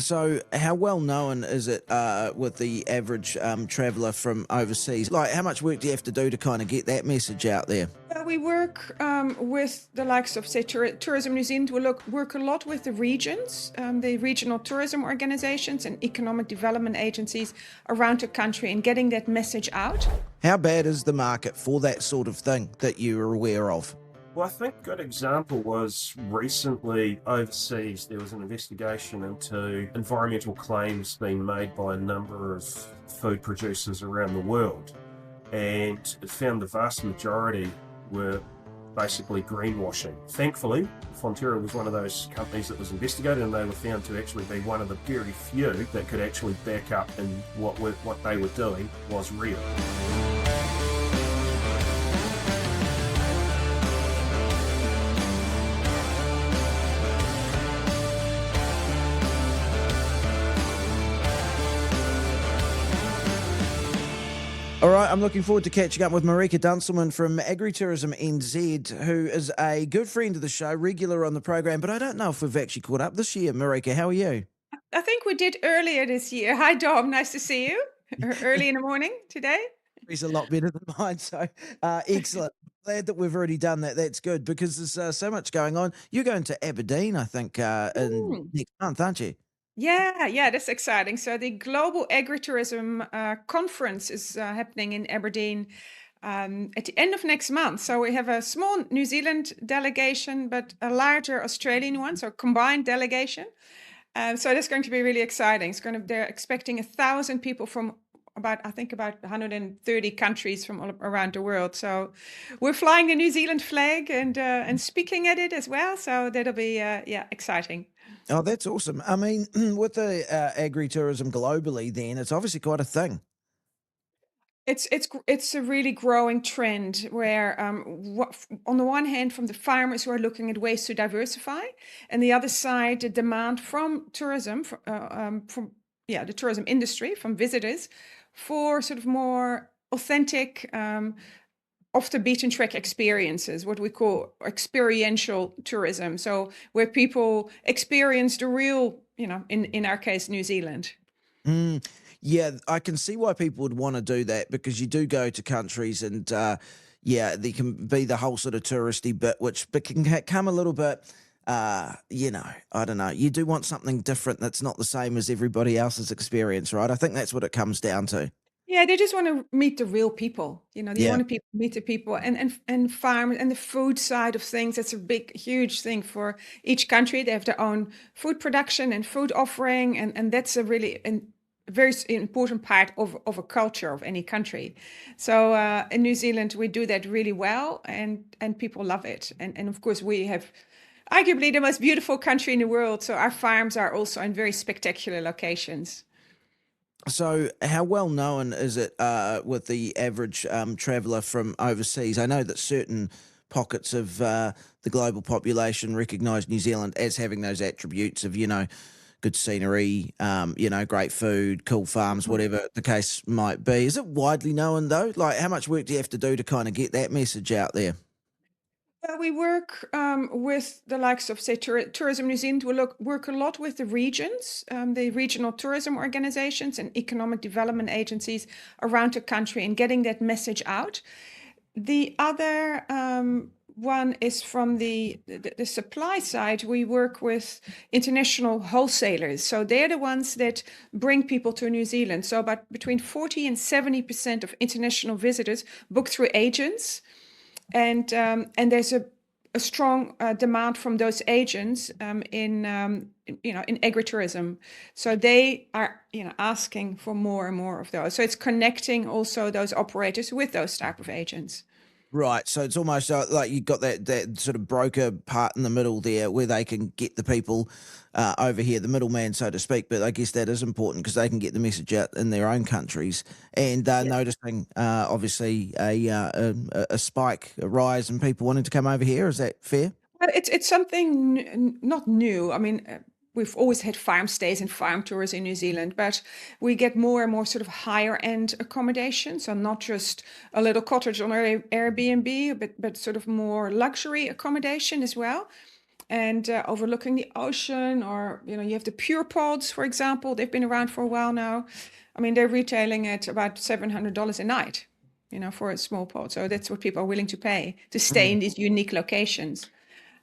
So, how well known is it with the average traveller from overseas? Like, how much work do you have to do to kind of get that message out there? We work with the likes of, say, Tourism New Zealand. We work a lot with the regions, the regional tourism organizations and economic development agencies around the country and getting that message out. How bad is the market for that sort of thing that you're aware of? Well, I think a good example was recently overseas, there was an investigation into environmental claims being made by a number of food producers around the world. And it found the vast majority were basically greenwashing. Thankfully, Fonterra was one of those companies that was investigated, and they were found to actually be one of the very few that could actually back up and what they were doing was real. All right, I'm looking forward to catching up with Marijke Dunselman from Agritourism NZ, who is a good friend of the show, regular on the program, but I don't know if we've actually caught up this year. Marijke, how are you? I think we did earlier this year. Hi, Dom. Nice to see you. Early in the morning today. He's a lot better than mine, so excellent. Glad that we've already done that. That's good because there's so much going on. You're going to Aberdeen, I think, in Mm. next month, aren't you? Yeah, that's exciting. So the Global Agritourism Conference is happening in Aberdeen at the end of next month. So we have a small New Zealand delegation, but a larger Australian one, so combined delegation. So that's going to be really exciting. They're expecting 1,000 people from about 130 countries from all around the world. So we're flying the New Zealand flag and speaking at it as well. So that'll be exciting. Oh, that's awesome. I mean, with the agritourism globally, then it's obviously quite a thing. It's a really growing trend where, on the one hand, from the farmers who are looking at ways to diversify, and the other side, the demand from tourism, from the tourism industry, from visitors, for sort of more authentic, off the beaten track experiences, what we call experiential tourism. So where people experience the real, in our case, New Zealand. Mm, yeah, I can see why people would want to do that because you do go to countries and yeah, there can be the whole sort of touristy bit, which but can come a little bit, I don't know. You do want something different that's not the same as everybody else's experience, right? I think that's what it comes down to. Yeah, they just want to meet the real people. They Yeah. want to meet the people and farm and the food side of things. That's a big, huge thing for each country. They have their own food production and food offering, and that's a really very important part of a culture of any country. So in New Zealand, we do that really well, and people love it. And of course, we have arguably the most beautiful country in the world. So our farms are also in very spectacular locations. So, how well known is it with the average traveller from overseas? I know that certain pockets of the global population recognise New Zealand as having those attributes of, good scenery, great food, cool farms, whatever the case might be. Is it widely known though? Like, how much work do you have to do to kind of get that message out there? We work with the likes of, say, Tourism New Zealand. We work a lot with the regions, the regional tourism organizations and economic development agencies around the country and getting that message out. The other one is from the supply side. We work with international wholesalers. So they're the ones that bring people to New Zealand. So about between 40 and 70% of international visitors book through agents, and there's a strong demand from those agents in agritourism. So they are asking for more and more of those. So it's connecting also those operators with those type of agents. Right, so it's almost like you've got that sort of broker part in the middle there where they can get the people over here, the middleman, so to speak. But I guess that is important because they can get the message out in their own countries. And Yeah. noticing, obviously, a spike, a rise in people wanting to come over here. Is that fair? But it's something not new. I mean, we've always had farm stays and farm tours in New Zealand, but we get more and more sort of higher end accommodation. So not just a little cottage on Airbnb, but sort of more luxury accommodation as well. and overlooking the ocean, or you have the pure pods, for example. They've been around for a while now. I mean, they're retailing at about $700 a night, for a small pod. So that's what people are willing to pay to stay in these unique locations.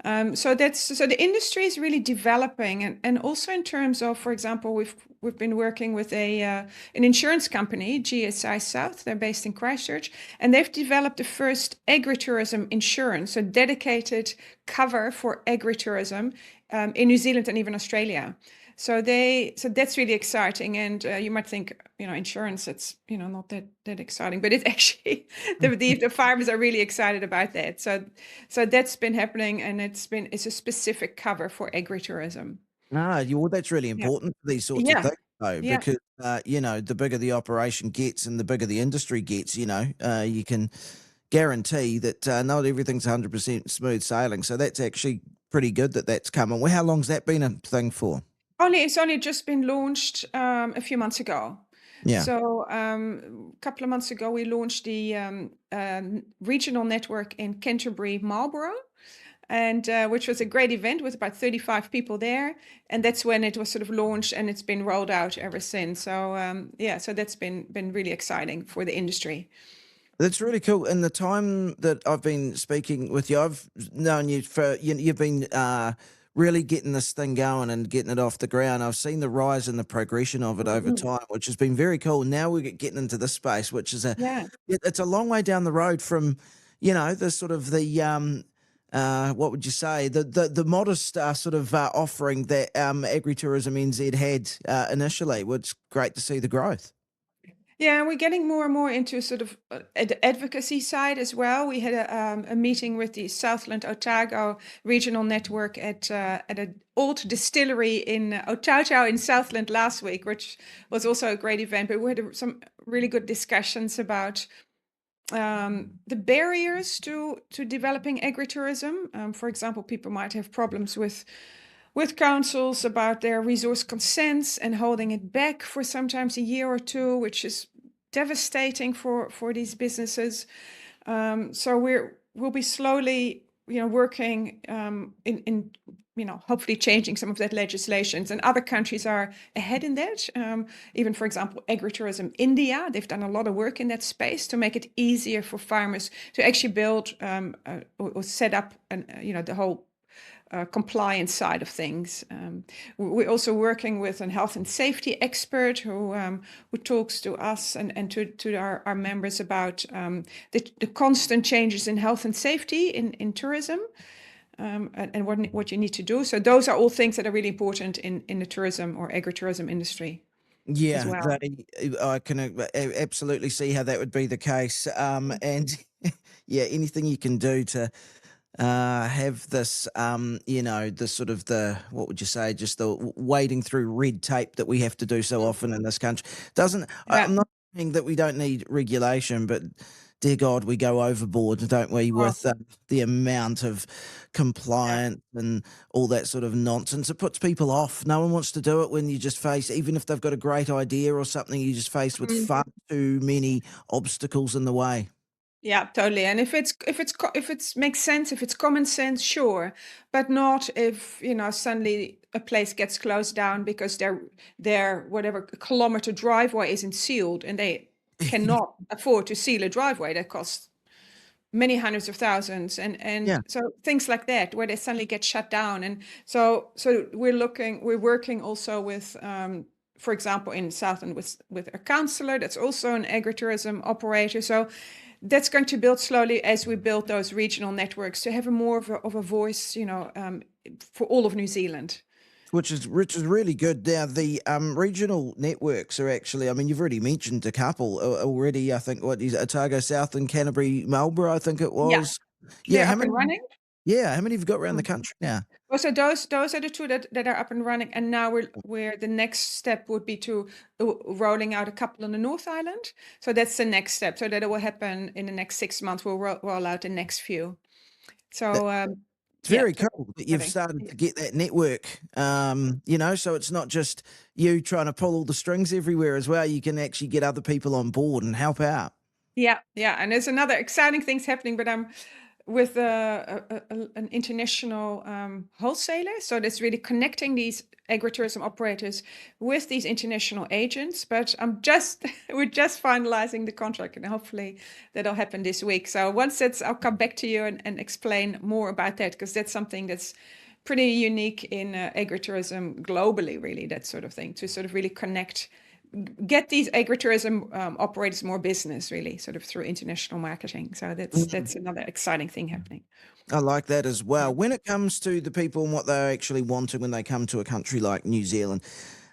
So the industry is really developing, and also in terms of, for example, we've been working with an insurance company, GSI South. They're based in Christchurch, and they've developed the first agritourism insurance, a dedicated cover for agritourism in New Zealand and even Australia. So that's really exciting, and you might think, insurance, it's not that exciting, but it's actually the farmers are really excited about that. So that's been happening, and it's a specific cover for agritourism. Well, that's really Yeah, important for these sorts of yeah, things, though, yeah. because the bigger the operation gets and the bigger the industry gets, you can guarantee that not everything's 100% smooth sailing. So that's actually pretty good that that's coming. Well, how long's that been a thing for? It's only just been launched a few months ago. Yeah. So a couple of months ago, we launched the regional network in Canterbury, Marlborough, and which was a great event with about 35 people there. And that's when it was sort of launched, and it's been rolled out ever since. So so that's been really exciting for the industry. That's really cool. In the time that I've been speaking with you, I've known you for you've been really getting this thing going and getting it off the ground. I've seen the rise and the progression of it over Mhm. time, which has been very cool. Now we're getting into this space, which is Yeah. it's a long way down the road from the sort of the what would you say the modest sort of offering that Agritourism NZ had initially. It's great to see the growth. Yeah, and we're getting more and more into sort of the advocacy side as well. We had a meeting with the Southland Otago regional network at an old distillery in Otautau in Southland last week, which was also a great event. But we had some really good discussions about the barriers to developing agritourism. For example, people might have problems with councils about their resource consents and holding it back for sometimes a year or two, which is devastating for these businesses. So we'll be slowly, working in hopefully changing some of that legislations. And other countries are ahead in that. Even, for example, Agritourism India, they've done a lot of work in that space to make it easier for farmers to actually build or set up the whole compliance side of things. We're also working with a health and safety expert who talks to us and to our members about the constant changes in health and safety in tourism, and what you need to do. So those are all things that are really important in the tourism or agritourism industry as Yeah, well. I can absolutely see how that would be the case. And yeah, anything you can do to have this, the sort of what would you say, just the wading through red tape that we have to do so often in this country. Yeah. I'm not saying that we don't need regulation, but dear God, we go overboard, don't we, Oh, with the amount of yeah. compliance and all that sort of nonsense. It puts people off. No one wants to do it when you just face, even if they've got a great idea or something, you just face with Mm. far too many obstacles in the way. Yeah, totally. And if it's makes sense, if it's common sense, sure, but not if suddenly a place gets closed down because their whatever kilometer driveway isn't sealed, and they cannot afford to seal a driveway that costs many hundreds of thousands, and Yeah. so things like that where they suddenly get shut down. And so we're working also with. For example, in Southend with a councillor that's also an agritourism operator. So that's going to build slowly as we build those regional networks to have a more of a voice, for all of New Zealand. Which is really good. Now the regional networks are actually. I mean, you've already mentioned a couple already. I think what is Otago South and Canterbury, Marlborough. I think it Yeah, was. Yeah, they're how up and many? running. Yeah, how many have you got around the Mm. country now? Well, so those are the two that are up and running, and now we're the next step would be to rolling out a couple on the North Island. So that's the next step. So that will happen in the next 6 months. We'll roll out the next few. So It's yeah, very so cool that you've exciting. started to get that network. So it's not just you trying to pull all the strings everywhere as well. You can actually get other people on board and help out. Yeah, yeah, and there's another exciting things happening, but with an international wholesaler. So that's really connecting these agritourism operators with these international agents. But we're just finalizing the contract, and hopefully that'll happen this week. So once that's, I'll come back to you and explain more about that, because that's something that's pretty unique in agritourism globally, really, that sort of thing, to sort of really get these agritourism operators more business, really, sort of through international marketing. So that's another exciting thing happening. I like that as well. When it comes to the people and what they're actually wanting when they come to a country like New Zealand.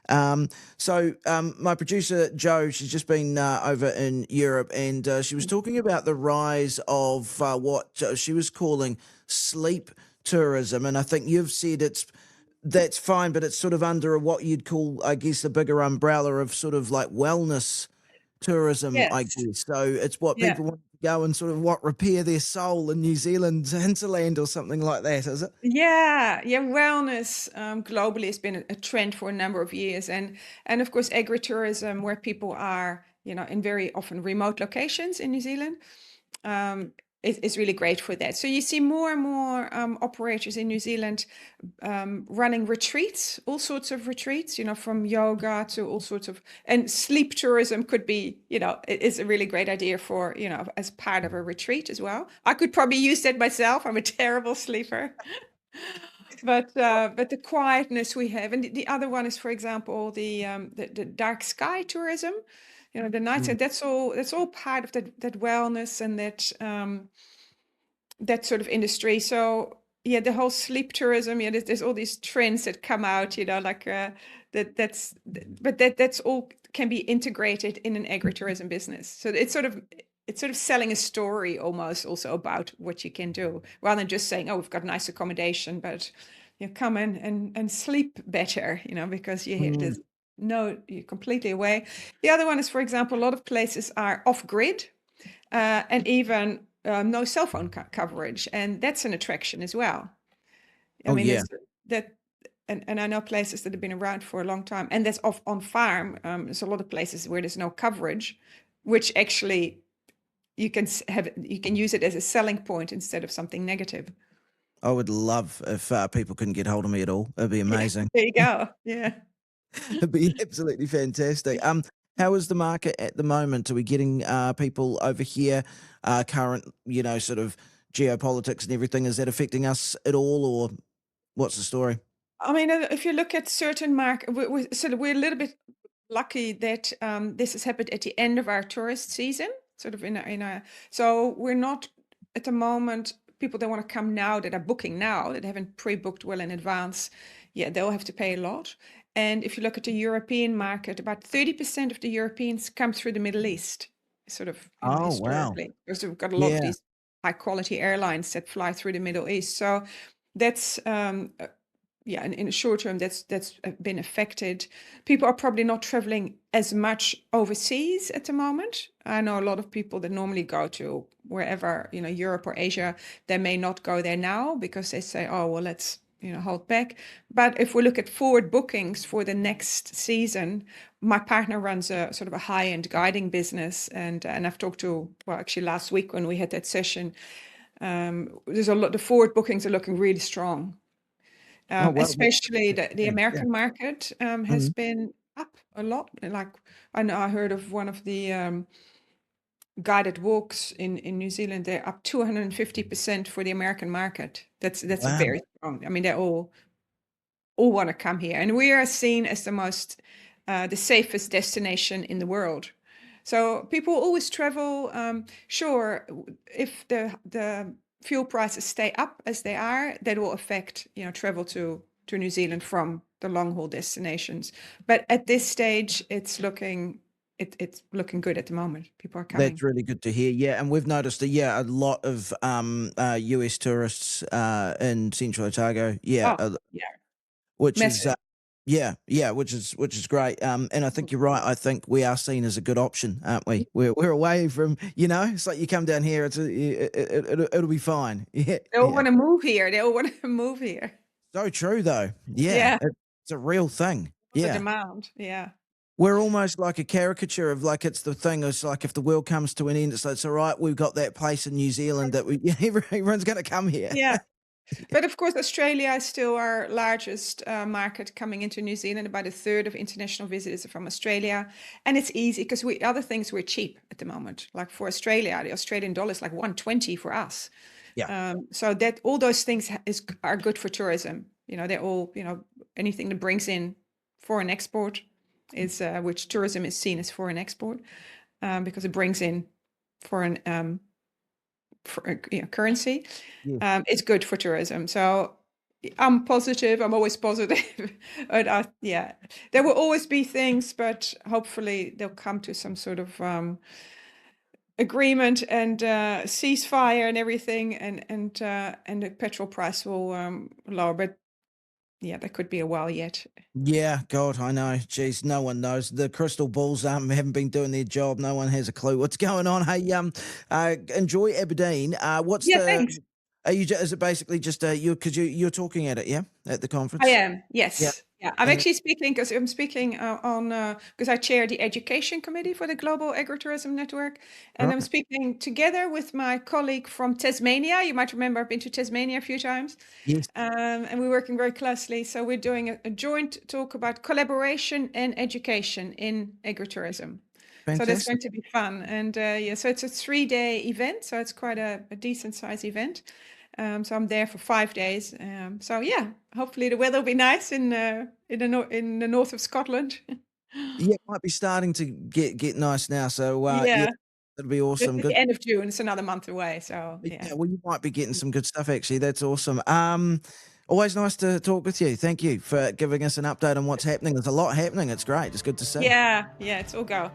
My producer, Jo, she's just been over in Europe, and she was talking about the rise of what she was calling sleep tourism. And I think you've said that's fine, but it's sort of under what you'd call, I guess, the bigger umbrella of sort of like wellness tourism, I Yes. guess. So it's what Yeah. people want to go and sort of repair their soul in New Zealand's hinterland or something like that, is it? Yeah, yeah. Wellness globally has been a trend for a number of years, and of course, agritourism, where people are, in very often remote locations in New Zealand, is really great for that. So you see more and more operators in New Zealand running retreats, all sorts of retreats, from yoga to all sorts of, and sleep tourism could be, it is a really great idea for, as part of a retreat as well. I could probably use that myself. I'm a terrible sleeper. But the quietness we have, and the other one is, for example, the dark sky tourism, the night sky. Mm. That's all part of that wellness and that sort of industry. So yeah, the whole sleep tourism. Yeah, there's all these trends that come out. Like that's all can be integrated in an agritourism business. So it's sort of selling a story almost also about what you can do, rather than just saying, oh, we've got nice accommodation, but you come in and sleep better, because Mm. you're completely away. The other one is, for example, a lot of places are off grid, and even no cell phone coverage, and that's an attraction as well. I Oh, mean, yeah. there's that, and I know places that have been around for a long time, and that's off on farm. There's a lot of places where there's no coverage, which actually you can use it as a selling point instead of something negative. I would love if people couldn't get hold of me at all. It'd be Yeah, amazing. there you go. Yeah. It'd be absolutely fantastic. How is the market at the moment? Are we getting people over here? Current, sort of geopolitics and everything. Is that affecting us at all, or what's the story? I mean, if you look at certain market, we're a little bit lucky that this has happened at the end of our tourist season, sort of so we're not at the moment, people that want to come now, that are booking now, that haven't pre-booked well in advance, yeah, they'll have to pay a lot. And if you look at the European market, about 30% of the Europeans come through the Middle East, sort of, Oh, wow. historically, because we've got a lot of Yeah. these high quality airlines that fly through the Middle East. So that's yeah, in the short term, that's been affected. People are probably not traveling as much overseas at the moment. I know a lot of people that normally go to wherever, Europe or Asia, they may not go there now because they say, oh, well, let's, hold back. But if we look at forward bookings for the next season, my partner runs a sort of a high-end guiding business, and I've talked to, well, actually last week when we had that session, there's a lot. The forward bookings are looking really strong. Oh, well. Especially the Yeah. American market has Mhm. been up a lot. Like I know I heard of one of the guided walks in New Zealand. They're up 250% for the American market. That's Wow. very strong. I mean, they all want to come here, and we are seen as the safest destination in the world. So people always travel. Sure, if the fuel prices stay up as they are, that will affect travel to New Zealand from the long haul destinations. But at this stage, it's looking good at the moment. People are That's coming. really good to hear. Yeah, and we've noticed a lot of US tourists in Central Otago. Yeah, Oh, yeah, which is massive. which is great. And I think you're right. I think we are seen as a good option, aren't we? We're away from, it's like you come down here, it'll be fine. Yeah, They all yeah. want to move here. They all want to move here. So true though. Yeah, Yeah, it's a real thing. the Yeah. demand. Yeah. We're almost like a caricature of like it's the thing. It's like if the world comes to an end, it's like it's all right. We've got that place in New Zealand that we everyone's going to come here. Yeah. But of course, Australia is still our largest market coming into New Zealand. About a third of international visitors are from Australia. And it's easy because other things we're cheap at the moment. Like for Australia, the Australian dollar is like 120 for us. Yeah. So that all those things are good for tourism. They're all, anything that brings in foreign export is, which tourism is seen as foreign export because it brings in foreign currency. Yeah. It's good for tourism. So I'm positive. I'm always positive. But yeah, there will always be things, but hopefully they'll come to some sort of agreement and ceasefire and everything, and the petrol price will lower. But yeah, that could be a while yet. Yeah, God, I know. Jeez, no one knows. The crystal balls haven't been doing their job. No one has a clue what's going on. Hey, enjoy Aberdeen. What's Yeah, the? thanks. Are you? Is it basically just you? Because you're talking at it, yeah, at the I conference. am, Yeah. yes. Yeah, I'm And actually speaking because I'm speaking on because I chair the education committee for the Global Agritourism Network, and I'm right. speaking together with my colleague from Tasmania. You might remember I've been to Tasmania a few times, Yes. and we're working very closely. So we're doing a joint talk about collaboration and education in agritourism. So that's Fantastic. going to be fun, and yeah, so it's a 3-day event, so it's quite a decent size event. So I'm there for 5 days. So yeah, hopefully the weather will be nice in the north of Scotland. Yeah, it might be starting to get nice now. So yeah, Yeah, that'd be but awesome. at Good. the end of June, it's another month away. So yeah, Yeah, well, you might be getting some good stuff actually. That's awesome. Always nice to talk with you. Thank you for giving us an update on what's happening. There's a lot happening. It's great. It's good to see. yeah, it's all go.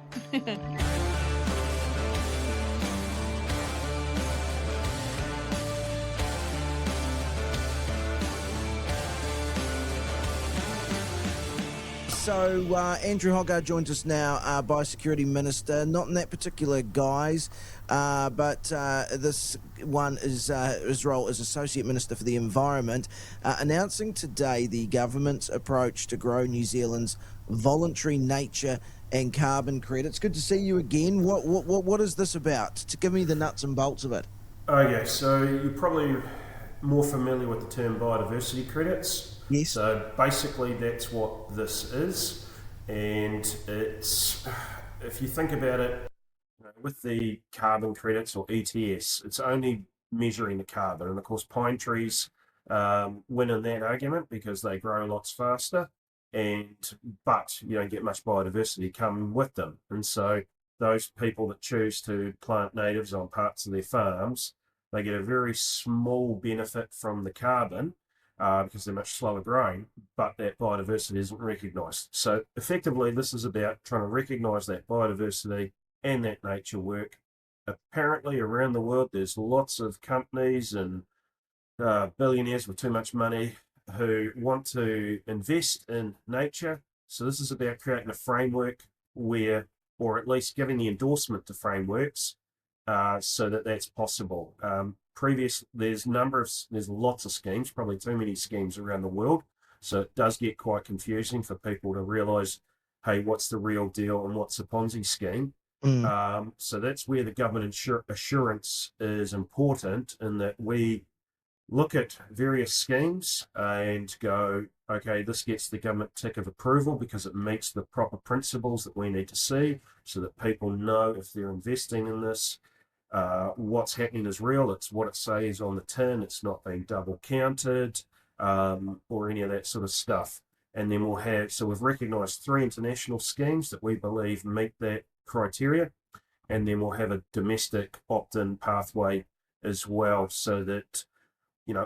So Andrew Hoggard joins us now, Biosecurity Minister, not in that particular guise, but this one is his role as Associate Minister for the Environment, announcing today the government's approach to grow New Zealand's voluntary nature and carbon credits. Good to see you again. What is this about? To give me the nuts and bolts of it. Okay, so you're probably more familiar with the term biodiversity credits. Yes. So basically, that's what this is, and it's, if you think about it, with the carbon credits or ETS, it's only measuring the carbon, and of course, pine trees win in that argument because they grow lots faster, but you don't get much biodiversity come with them, and so those people that choose to plant natives on parts of their farms, they get a very small benefit from the carbon because they're much slower growing, but that biodiversity isn't recognised. So effectively, this is about trying to recognise that biodiversity and that nature work. Apparently, around the world, there's lots of companies and billionaires with too much money who want to invest in nature. So this is about creating a framework where, or at least giving the endorsement to frameworks so that that's possible. There's lots of schemes, probably too many schemes around the world. So it does get quite confusing for people to realise, hey, what's the real deal and what's a Ponzi scheme? So that's where the government assurance is important, in that we look at various schemes and go, okay, this gets the government tick of approval because it meets the proper principles that we need to see so that people know if they're investing in this, what's happening is real. It's what it says on the tin. It's not being double counted or any of that sort of stuff. And then we've recognised 3 international schemes that we believe meet that criteria. And then we'll have a domestic opt-in pathway as well, so that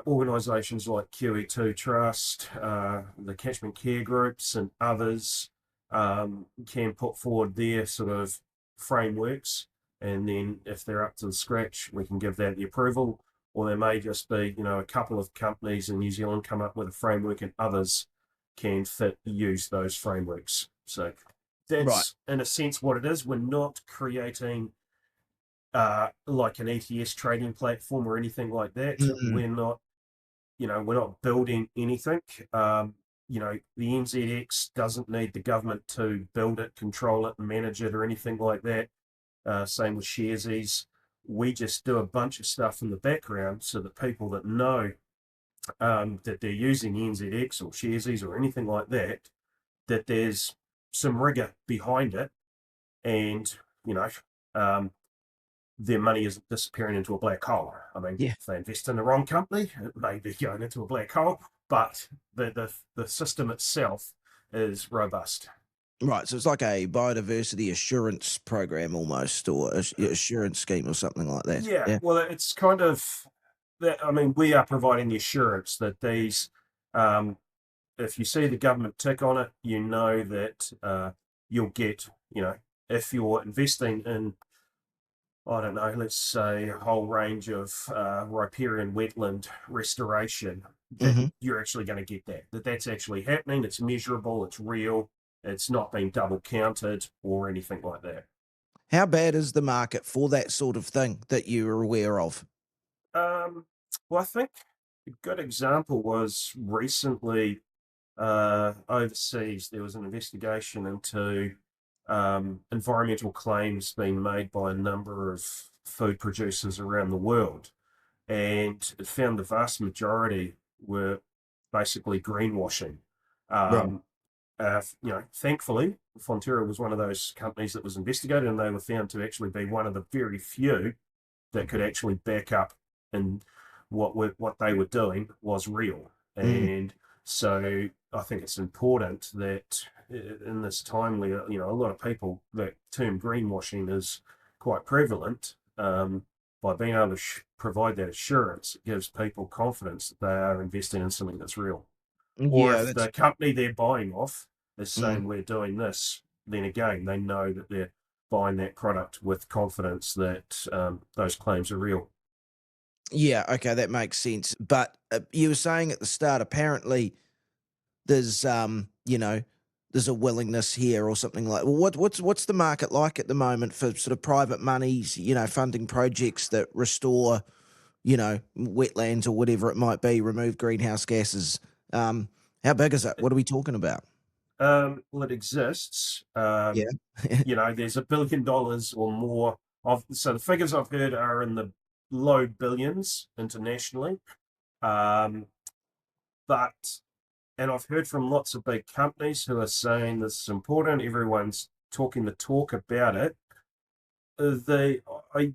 organisations like QE2 Trust, the catchment care groups and others can put forward their sort of frameworks, and then if they're up to the scratch, we can give that the approval. Or there may just be, a couple of companies in New Zealand come up with a framework and others can use those frameworks. So that's Right. in a sense what it is. We're not creating like an ETS trading platform or anything like that. Mm. We're not building anything. the NZX doesn't need the government to build it, control it, and manage it or anything like that. Same with Sharesies. We just do a bunch of stuff in the background so that people that know that they're using NZX or Sharesies or anything like that, that there's some rigor behind it, and their money isn't disappearing into a black hole. I mean, Yeah. if they invest in the wrong company, it may be going into a black hole, but the system itself is robust. Right, so it's like a biodiversity assurance program almost, or assurance scheme or something like that. Yeah, Yeah. well, it's kind of that. I mean, we are providing the assurance that these, if you see the government tick on it, you know that you'll get, if you're investing in, I don't know, let's say a whole range of riparian wetland restoration, that Hmm. you're actually going to get that's actually happening. It's measurable, it's real, it's not being double counted or anything like that. How bad is the market for that sort of thing that you're aware of? Um, well, I think a good example was recently overseas. There was an investigation into environmental claims being made by a number of food producers around the world, and it found the vast majority were basically greenwashing. Right. Um, Thankfully, Fonterra was one of those companies that was investigated, and they were found to actually be one of the very few that could actually back up and what they were doing was real. Mm. And so I think it's important that in this time where a lot of people, that term greenwashing is quite prevalent, by being able to provide that assurance, it gives people confidence that they are investing in something that's real. Or Yeah, if that's the company they're buying off is mm. saying we're doing this, then again they know that they're buying that product with confidence that those claims are real. Yeah, okay, that makes sense. But you were saying at the start, apparently there's there's a willingness here or something like. Well, what's the market like at the moment for sort of private monies, funding projects that restore, wetlands or whatever it might be, remove greenhouse gases. How big is it? What are we talking about? Well, it exists. Yeah. There's $1 billion or more of. So the figures I've heard are in the low billions internationally. Um, but and I've heard from lots of big companies who are saying this is important. Everyone's talking the talk about it. They, I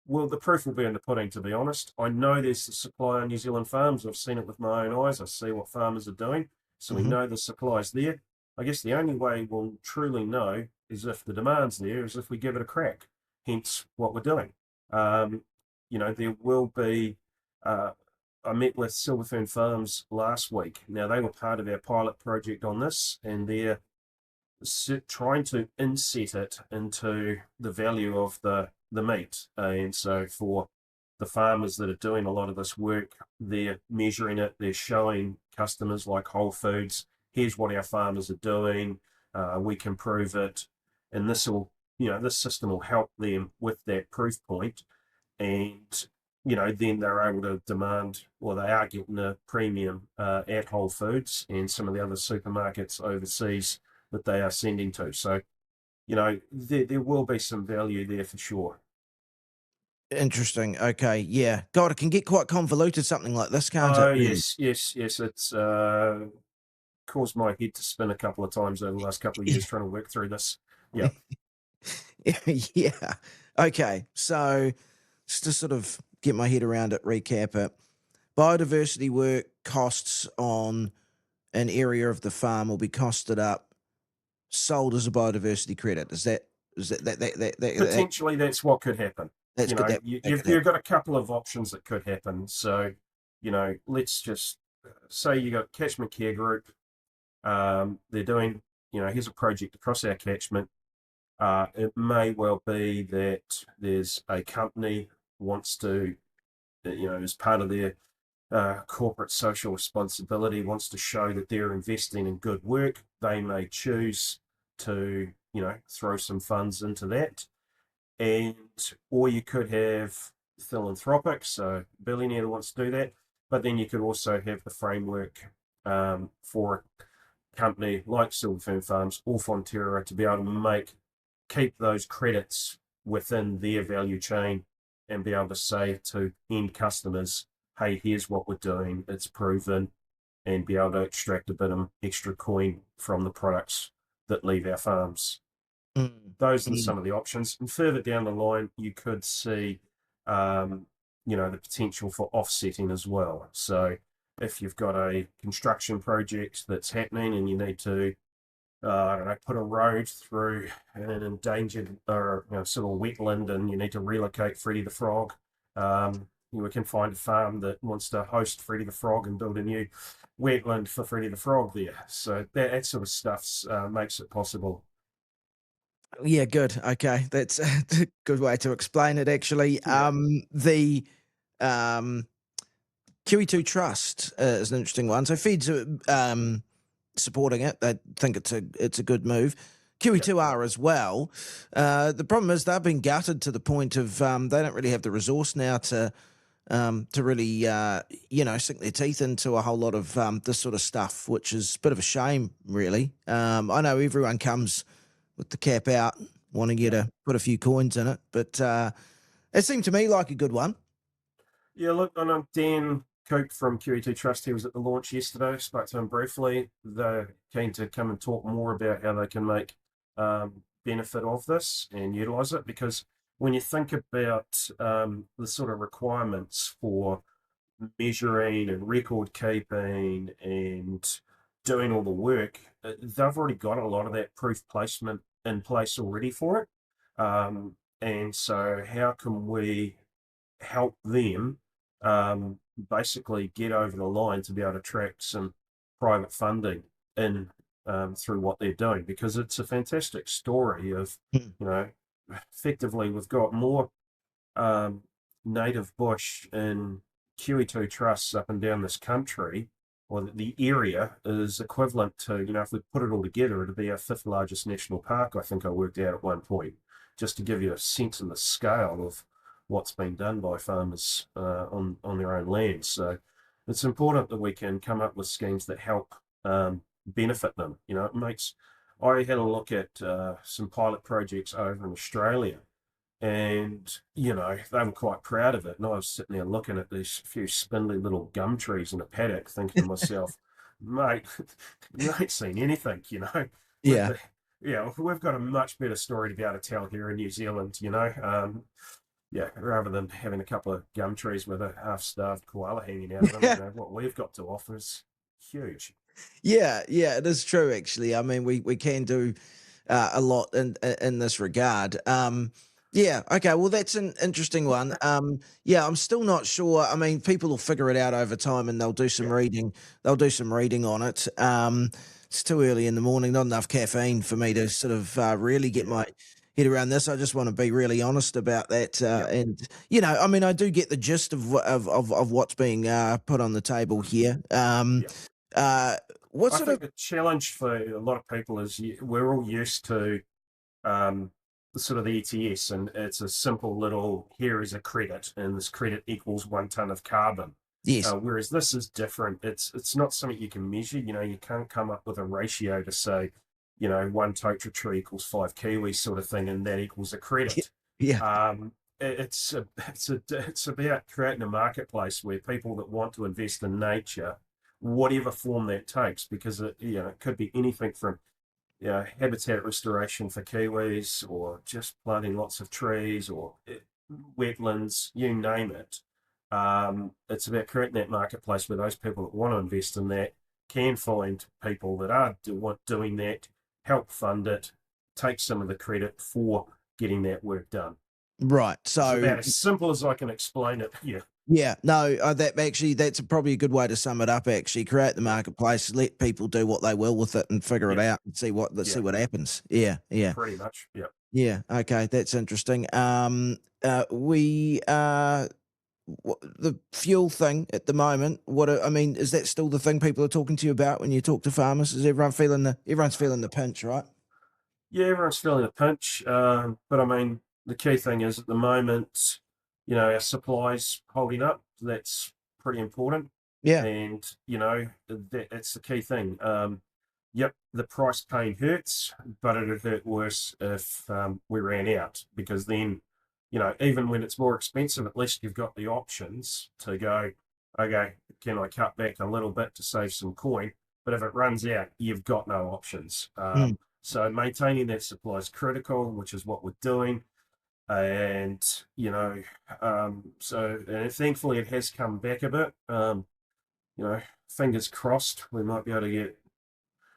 Well, the proof will be in the pudding, to be honest. I know there's a supply on New Zealand farms. I've seen it with my own eyes. I see what farmers are doing. So we Hmm. know the supply's there. I guess the only way we'll truly know is if the demand's there, is if we give it a crack. Hence what we're doing. Um, there will be. I met with Silverfern Farms last week. Now, they were part of our pilot project on this, and they're trying to inset it into the value of the meat. And so for the farmers that are doing a lot of this work, they're measuring it, they're showing customers like Whole Foods, here's what our farmers are doing, we can prove it, and this system will help them with that proof point. And then they're able to demand, or they are getting a premium at Whole Foods and some of the other supermarkets overseas that they are sending to. So, there will be some value there for sure. Interesting. Okay. Yeah. God, it can get quite convoluted, something like this, can't it? Oh, Really? yes, yes, yes. It's caused my head to spin a couple of times over the last couple of years trying to work through this. Yeah. Yeah. Okay. So just to sort of get my head around it, recap it. Biodiversity work costs on an area of the farm will be costed up, sold as a biodiversity credit. Is that Potentially that's what could happen. that's good that You've got a couple of options that could happen. So, let's just say you got Catchment Care Group. They're doing, here's a project across our catchment. It may well be that there's a company wants to, as part of their corporate social responsibility, wants to show that they're investing in good work. They may choose to, throw some funds into that. And, or you could have philanthropic, so billionaire that wants to do that. But then you could also have the framework for a company like Silverfern Farms or Fonterra to be able to keep those credits within their value chain and be able to say to end customers, hey, here's what we're doing, it's proven, and be able to extract a bit of extra coin from the products that leave our farms. Those are some of the options. And further down the line, you could see, the potential for offsetting as well. So if you've got a construction project that's happening and you need to, put a road through an endangered or sort of wetland, and you need to relocate Freddy the Frog, we can find a farm that wants to host Freddy the Frog and build a new wetland for Freddy the Frog there. So that sort of stuff makes it possible. Yeah, good. Okay, that's a good way to explain it. Actually, Yeah. the Kiwi2 Trust is an interesting one. So Fed's supporting it. They think it's a good move. Kiwi2 are as well. The problem is they've been gutted to the point of they don't really have the resource now to really sink their teeth into a whole lot of this sort of stuff, which is a bit of a shame, really. I know everyone comes with the cap out, wanting you to put a few coins in it, but it seemed to me like a good one. Yeah, look, I know Dan Coop from QE2 Trust, he was at the launch yesterday, spoke to him briefly. They're keen to come and talk more about how they can make benefit of this and utilise it, because when you think about the sort of requirements for measuring and record keeping and doing all the work, they've already got a lot of that proof placement in place already for it. And so how can we help them basically get over the line to be able to attract some private funding in through what they're doing? Because it's a fantastic story of, effectively we've got more native bush in QE2 trusts up and down this country, or the area is equivalent to, if we put it all together, it'd be our fifth largest national park, I think I worked out at one point, just to give you a sense of the scale of what's been done by farmers on their own land. So it's important that we can come up with schemes that help benefit them. I had a look at some pilot projects over in Australia, and they were quite proud of it, and I was sitting there looking at these few spindly little gum trees in a paddock, thinking to myself, mate, you ain't seen anything. Yeah. We've got a much better story to be able to tell here in New Zealand, rather than having a couple of gum trees with a half-starved koala hanging out of them. What we've got to offer is huge. Yeah, it is true, actually. I mean, we can do a lot in this regard. Yeah, okay, well, that's an interesting one. I'm still not sure. I mean, people will figure it out over time, and they'll do some reading. They'll do some reading on it. It's too early in the morning, not enough caffeine for me to sort of really get my head around this. I just want to be really honest about that. And, I mean, I do get the gist of what's being put on the table here. I What think the challenge for a lot of people is we're all used to sort of the ETS, and it's a simple little, here is a credit, and this credit equals 1 ton of carbon. Yes. Whereas this is different. It's not something you can measure. You can't come up with a ratio to say, 1 totara tree equals 5 kiwis sort of thing, and that equals a credit. Yeah. It's about creating a marketplace where people that want to invest in nature, whatever form that takes, because it could be anything from habitat restoration for kiwis, or just planting lots of trees, or wetlands, you name it. It's about creating that marketplace where those people that want to invest in that can find people that are doing that, help fund it, take some of the credit for getting that work done. Right. So it's about as simple as I can explain it. Yeah, no, that's probably a good way to sum it up. Actually, create the marketplace, let people do what they will with it, and figure it out and see what happens. Yeah. Pretty much. Yeah. Yeah. Okay, that's interesting. The fuel thing at the moment. Is that still the thing people are talking to you about when you talk to farmers? Is everyone's feeling the pinch, right? Yeah, everyone's feeling the pinch. But I mean, the key thing is at the moment, our supply's holding up. That's pretty important. Yeah. And, it's the key thing. Yep, the price pain hurts, but it'd hurt worse if we ran out, because then, even when it's more expensive, at least you've got the options to go, okay, can I cut back a little bit to save some coin? But if it runs out, you've got no options. Mm. So maintaining that supply is critical, which is what we're doing. And, and thankfully it has come back a bit. Fingers crossed, we might be able to get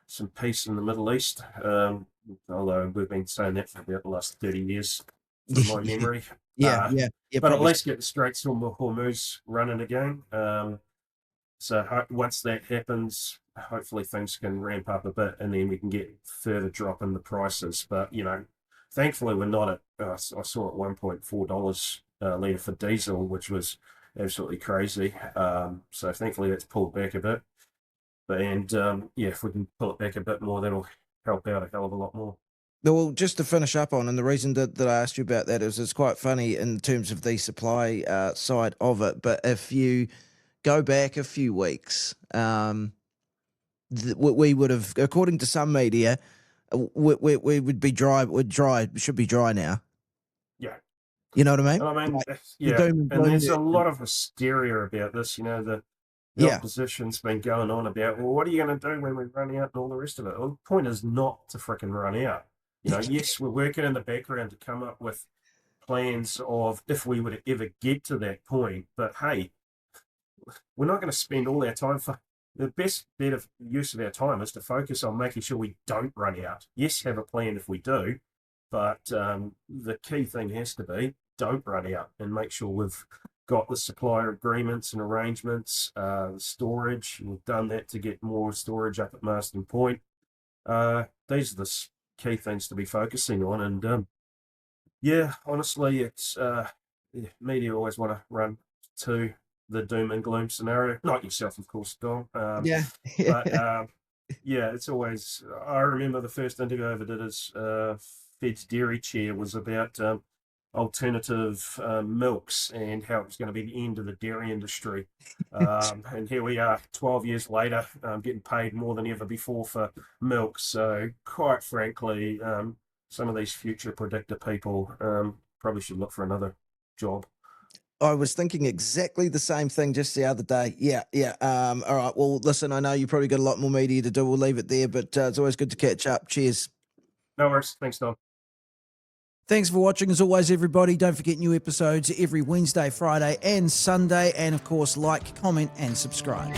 some peace in the Middle East. Although we've been saying that for about the last 30 years, from my memory. Yeah, But probably. at least get the Straits of Hormuz running again. So once that happens, hopefully things can ramp up a bit, and then we can get further drop in the prices. But thankfully we're not at. I saw at $1.4 a litre for diesel, which was absolutely crazy. So thankfully that's pulled back a bit. And if we can pull it back a bit more, that'll help out a hell of a lot more. Well, just to finish up on, and the reason that I asked you about that is it's quite funny in terms of the supply side of it. But if you go back a few weeks, we would have, according to some media, we would be dry. Should be dry now. Yeah. You know what I mean? I mean, Like, yeah. doom And gloom there's a there. lot of hysteria about this. The Yeah. opposition's been going on about, well, what are you going to do when we run out and all the rest of it? Well, the point is not to freaking run out. Yes, we're working in the background to come up with plans of if we would ever get to that point. But hey, we're not going to spend all our time the best bit of use of our time is to focus on making sure we don't run out. Yes, have a plan if we do, but the key thing has to be don't run out, and make sure we've got the supplier agreements and arrangements, storage. We've done that to get more storage up at Marsden Point. These are the key things to be focusing on. And honestly, it's media always want to run to the doom and gloom scenario. Not yourself, of course, Dom. Yeah. But it's always. I remember the first interview I ever did as Fed's dairy chair was about alternative milks and how it was going to be the end of the dairy industry. And here we are 12 years later, getting paid more than ever before for milk. So quite frankly, some of these future predictor people probably should look for another job. I was thinking exactly the same thing just the other day. Yeah. All right. Well, listen, I know you probably got a lot more media to do. We'll leave it there, but it's always good to catch up. Cheers. No worries. Thanks, Dom. Thanks for watching. As always, everybody, don't forget new episodes every Wednesday, Friday, and Sunday. And of course, like, comment, and subscribe.